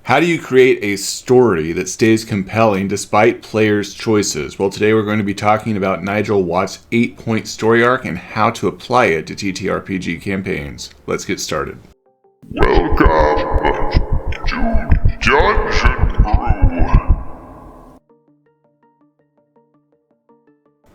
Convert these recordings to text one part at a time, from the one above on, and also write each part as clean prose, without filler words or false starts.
How do you create a story that stays compelling despite players' choices? Well, today we're going to be talking about Nigel Watt's 8-point story arc and how to apply it to TTRPG campaigns. Let's get started. Welcome to Dungeon Brew.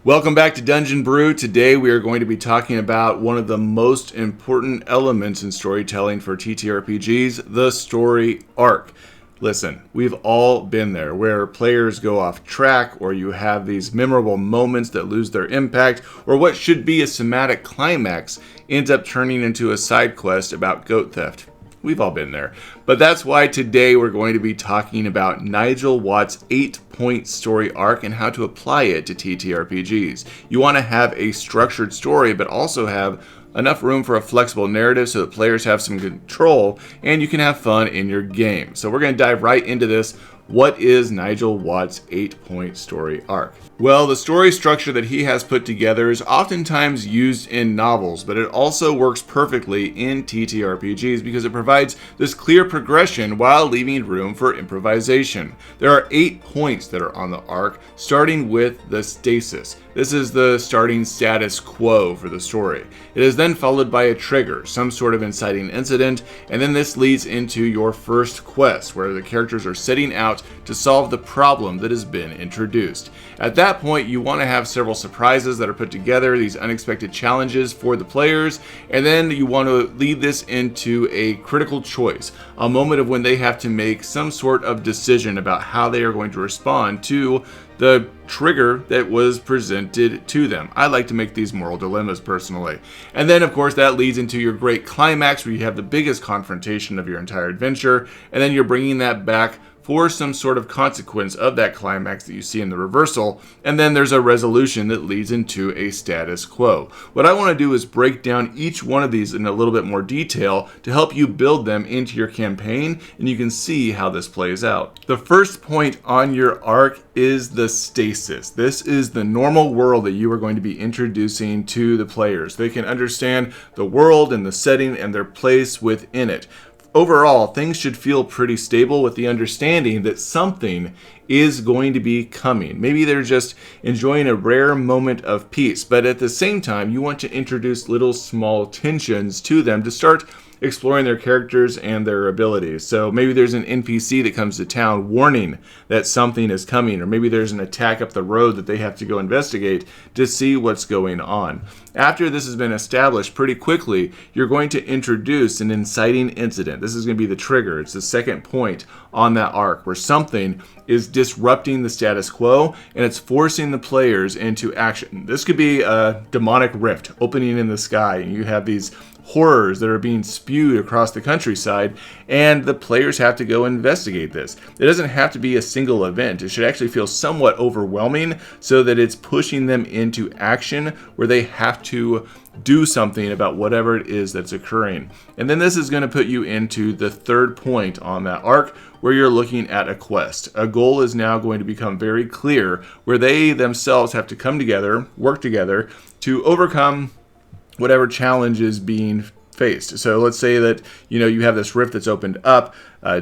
Welcome back to Dungeon Brew. Today we are going to be talking about one of the most important elements in storytelling for TTRPGs, the story arc. Listen, we've all been there where players go off track, or you have these memorable moments that lose their impact, or what should be a cinematic climax ends up turning into a side quest about goat theft. We've all been there. But that's why today we're going to be talking about Nigel Watt's 8-point story arc and how to apply it to TTRPGs. You want to have a structured story, but also have enough room for a flexible narrative so that players have some control and you can have fun in your game. So we're going to dive right into this. What is Nigel Watt's 8-point story arc? Well, the story structure that he has put together is oftentimes used in novels, but it also works perfectly in TTRPGs because it provides this clear progression while leaving room for improvisation. There are 8 points that are on the arc, starting with the Stasis. This is the starting status quo for the story. It is then followed by a trigger, some sort of inciting incident, and then this leads into your first quest, where the characters are setting out to solve the problem that has been introduced. At that point, you want to have several surprises that are put together, these unexpected challenges for the players, and then you want to lead this into a critical choice, a moment of when they have to make some sort of decision about how they are going to respond to the trigger that was presented to them. I like to make these moral dilemmas personally. And then, of course, that leads into your great climax where you have the biggest confrontation of your entire adventure, and then you're bringing that back for some sort of consequence of that climax that you see in the reversal, and then there's a resolution that leads into a status quo. What I want to do is break down each one of these in a little bit more detail to help you build them into your campaign, and you can see how this plays out. The first point on your arc is the Stasis. This is the normal world that you are going to be introducing to the players. They can understand the world and the setting and their place within it. Overall, things should feel pretty stable with the understanding that something is going to be coming. Maybe they're just enjoying a rare moment of peace, but at the same time, you want to introduce little small tensions to them to start exploring their characters and their abilities. So maybe there's an NPC that comes to town warning that something is coming, or maybe there's an attack up the road that they have to go investigate to see what's going on. After this has been established pretty quickly, you're going to introduce an inciting incident. This is going to be the trigger. It's the second point on that arc where something is disrupting the status quo and it's forcing the players into action. This could be a demonic rift opening in the sky, and you have these horrors that are being spewed across the countryside, and the players have to go investigate this. It doesn't have to be a single event. It should actually feel somewhat overwhelming so that it's pushing them into action where they have to do something about whatever it is that's occurring. And then this is going to put you into the third point on that arc where you're looking at a quest. A goal is now going to become very clear where they themselves have to come together, work together to overcome whatever challenge is being faced. So let's say that you have this rift that's opened up,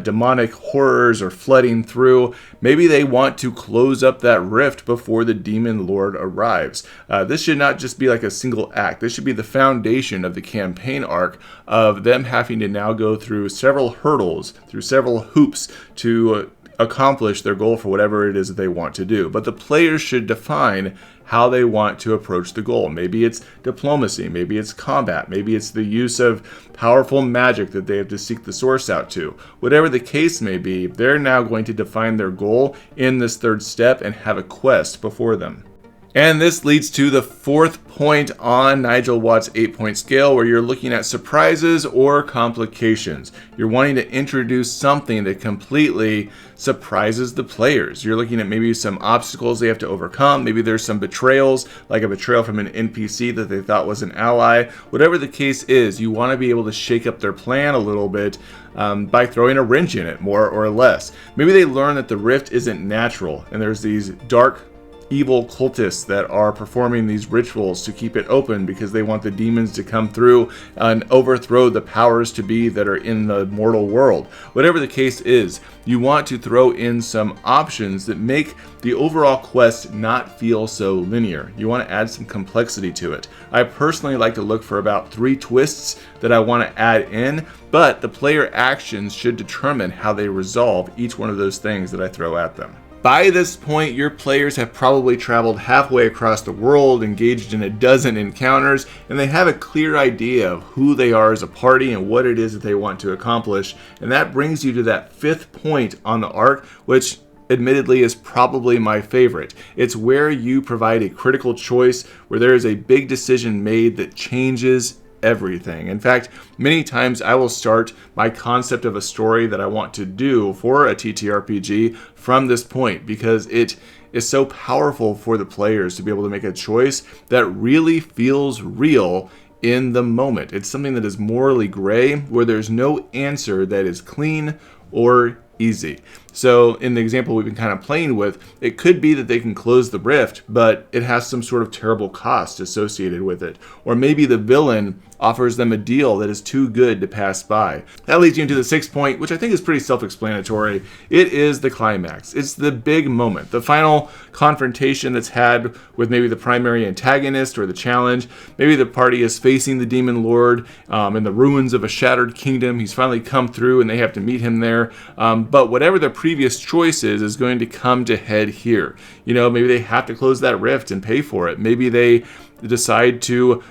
demonic horrors are flooding through. Maybe they want to close up that rift before the demon lord arrives. This should not just be like a single act. This should be the foundation of the campaign arc of them having to now go through several hurdles, through several hoops to accomplish their goal for whatever it is that they want to do. But the players should define how they want to approach the goal. Maybe it's diplomacy, maybe it's combat, maybe it's the use of powerful magic that they have to seek the source out to. Whatever the case may be, they're now going to define their goal in this third step and have a quest before them. And this leads to the fourth point on Nigel Watt's 8-point scale, where you're looking at surprises or complications. You're wanting to introduce something that completely surprises the players. You're looking at maybe some obstacles they have to overcome. Maybe there's some betrayals, like a betrayal from an NPC that they thought was an ally. Whatever the case is, you want to be able to shake up their plan a little bit by throwing a wrench in it, more or less. Maybe they learn that the rift isn't natural and there's these dark evil cultists that are performing these rituals to keep it open because they want the demons to come through and overthrow the powers to be that are in the mortal world. Whatever the case is, you want to throw in some options that make the overall quest not feel so linear. You want to add some complexity to it. I personally like to look for about 3 twists that I want to add in, but the player actions should determine how they resolve each one of those things that I throw at them. By this point, your players have probably traveled halfway across the world, engaged in a dozen encounters, and they have a clear idea of who they are as a party and what it is that they want to accomplish. And that brings you to that 5th point on the arc, which admittedly is probably my favorite. It's where you provide a critical choice, where there is a big decision made that changes everything. In fact, many times I will start my concept of a story that I want to do for a TTRPG from this point, because it is so powerful for the players to be able to make a choice that really feels real in the moment. It's something that is morally gray, where there's no answer that is clean or easy. So in the example we've been kind of playing with, it could be that they can close the rift, but it has some sort of terrible cost associated with it. Or maybe the villain offers them a deal that is too good to pass by. That leads you into the 6th point, which I think is pretty self-explanatory. It is the climax. It's the big moment, the final confrontation that's had with maybe the primary antagonist or the challenge. Maybe the party is facing the demon lord in the ruins of a shattered kingdom. He's finally come through and they have to meet him there. But whatever their previous choice is going to come to head here. You know, maybe they have to close that rift and pay for it. Maybe they decide to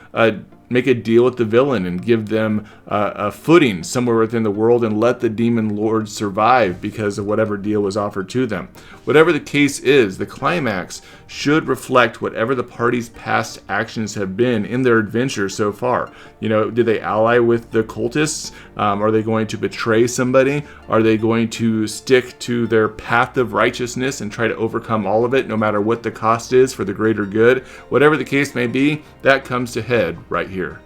make a deal with the villain and give them a footing somewhere within the world and let the demon lord survive because of whatever deal was offered to them. Whatever the case is, the climax should reflect whatever the party's past actions have been in their adventure so far. You know, did they ally with the cultists? Are they going to betray somebody? Are they going to stick to their path of righteousness and try to overcome all of it, no matter what the cost is, for the greater good? Whatever the case may be, that comes to head right here.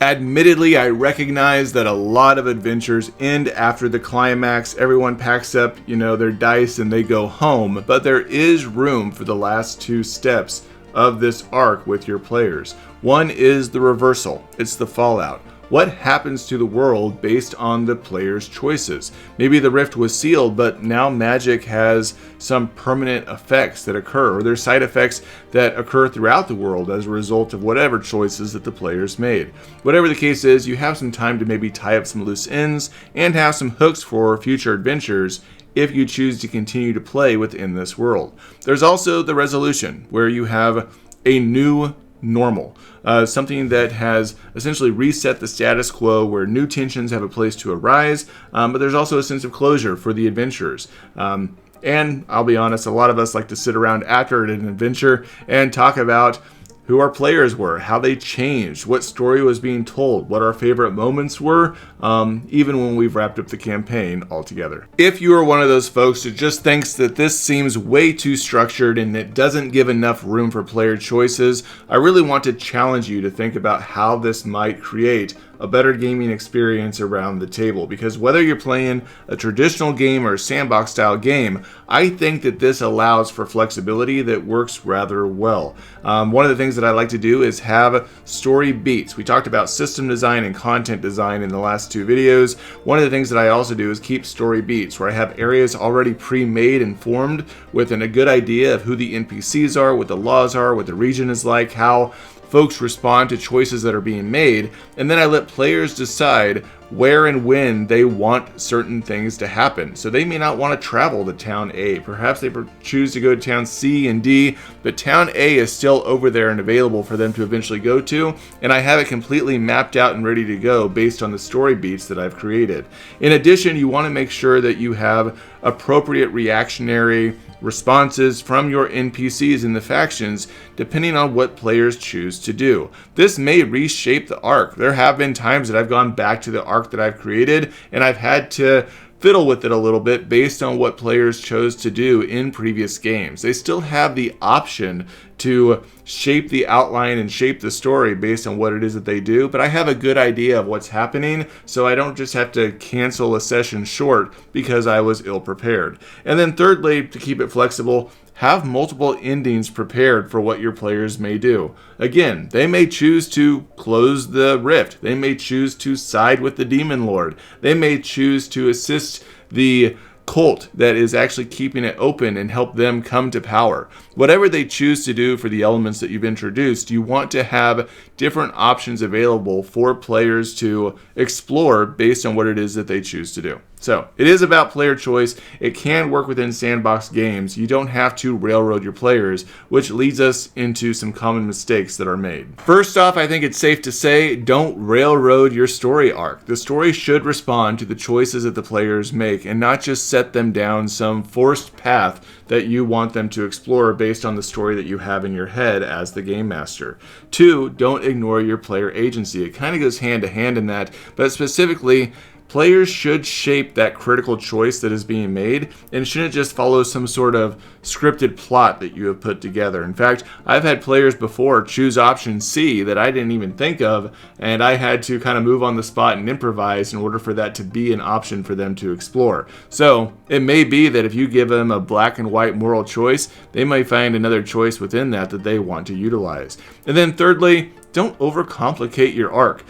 Admittedly, I recognize that a lot of adventures end after the climax. Everyone packs up, their dice and they go home, but there is room for the last 2 steps of this arc with your players. One is the reversal. It's the fallout. What happens to the world based on the player's choices? Maybe the rift was sealed, but now magic has some permanent effects that occur, or there's side effects that occur throughout the world as a result of whatever choices that the players made. Whatever the case is, you have some time to maybe tie up some loose ends and have some hooks for future adventures if you choose to continue to play within this world. There's also the resolution, where you have a new normal, something that has essentially reset the status quo, where new tensions have a place to arise, but there's also a sense of closure for the adventurers. And I'll be honest, a lot of us like to sit around after an adventure and talk about who our players were, how they changed, what story was being told, what our favorite moments were, even when we've wrapped up the campaign altogether. If you are one of those folks who just thinks that this seems way too structured and it doesn't give enough room for player choices, I really want to challenge you to think about how this might create a better gaming experience around the table. Because whether you're playing a traditional game or a sandbox style game, I think that this allows for flexibility that works rather well. One of the things that I like to do is have story beats. We talked about system design and content design in the last 2 videos. One of the things that I also do is keep story beats, where I have areas already pre-made and formed with a good idea of who the NPCs are, what the laws are, what the region is like, how folks respond to choices that are being made, and then I let players decide where and when they want certain things to happen. So they may not want to travel to town A. Perhaps they choose to go to town C and D, but town A is still over there and available for them to eventually go to, and I have it completely mapped out and ready to go based on the story beats that I've created. In addition, you want to make sure that you have appropriate reactionary responses from your NPCs in the factions, depending on what players choose to do. This may reshape the arc. There have been times that I've gone back to the arc that I've created, and I've had to fiddle with it a little bit based on what players chose to do in previous games. They still have the option to shape the outline and shape the story based on what it is that they do, but I have a good idea of what's happening, so I don't just have to cancel a session short because I was ill prepared. And then thirdly, to keep it flexible, have multiple endings prepared for what your players may do. Again, they may choose to close the rift. They may choose to side with the demon lord. They may choose to assist the cult that is actually keeping it open and help them come to power. Whatever they choose to do for the elements that you've introduced, you want to have different options available for players to explore based on what it is that they choose to do. So it is about player choice. It can work within sandbox games. You don't have to railroad your players, which leads us into some common mistakes that are made. First off, I think it's safe to say, don't railroad your story arc. The story should respond to the choices that the players make and not just set them down some forced path that you want them to explore based on the story that you have in your head as the game master. 2, don't ignore your player agency. It kind of goes hand to hand in that, but specifically, players should shape that critical choice that is being made and shouldn't just follow some sort of scripted plot that you have put together. In fact, I've had players before choose option C that I didn't even think of, and I had to kind of move on the spot and improvise in order for that to be an option for them to explore. So it may be that if you give them a black and white moral choice, they might find another choice within that they want to utilize. And then thirdly, don't overcomplicate your arc.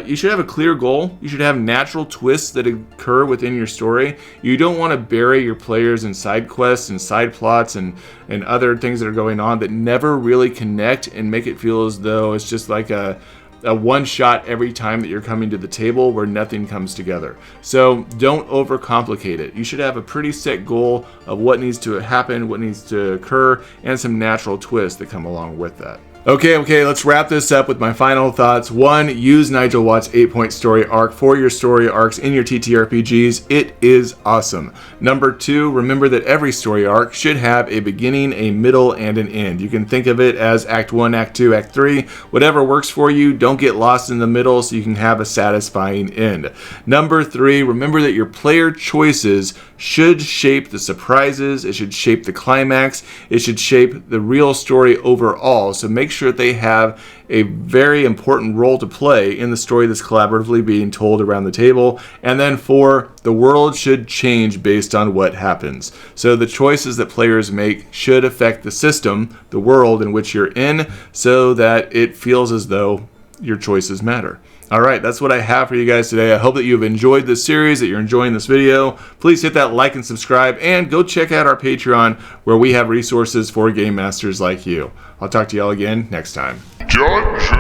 You should have a clear goal. You should have natural twists that occur within your story. You don't want to bury your players in side quests and side plots and other things that are going on that never really connect and make it feel as though it's just like a one shot every time that you're coming to the table where nothing comes together. So don't overcomplicate it. You should have a pretty set goal of what needs to happen, what needs to occur, and some natural twists that come along with that. Okay, let's wrap this up with my final thoughts. 1, use Nigel Watt's 8-point story arc for your story arcs in your TTRPGs. It is awesome. Number 2, remember that every story arc should have a beginning, a middle, and an end. You can think of it as Act 1, Act 2, Act 3. Whatever works for you, don't get lost in the middle so you can have a satisfying end. Number 3, remember that your player choices should shape the surprises, it should shape the climax, it should shape the real story overall. So make sure that they have a very important role to play in the story that's collaboratively being told around the table. And then 4, the world should change based on what happens. So the choices that players make should affect the system, the world in which you're in, so that it feels as though your choices matter. All right, that's what I have for you guys today. I hope that you've enjoyed this series, that you're enjoying this video. Please hit that like and subscribe, and go check out our Patreon where we have resources for game masters like you. I'll talk to y'all again next time. Judge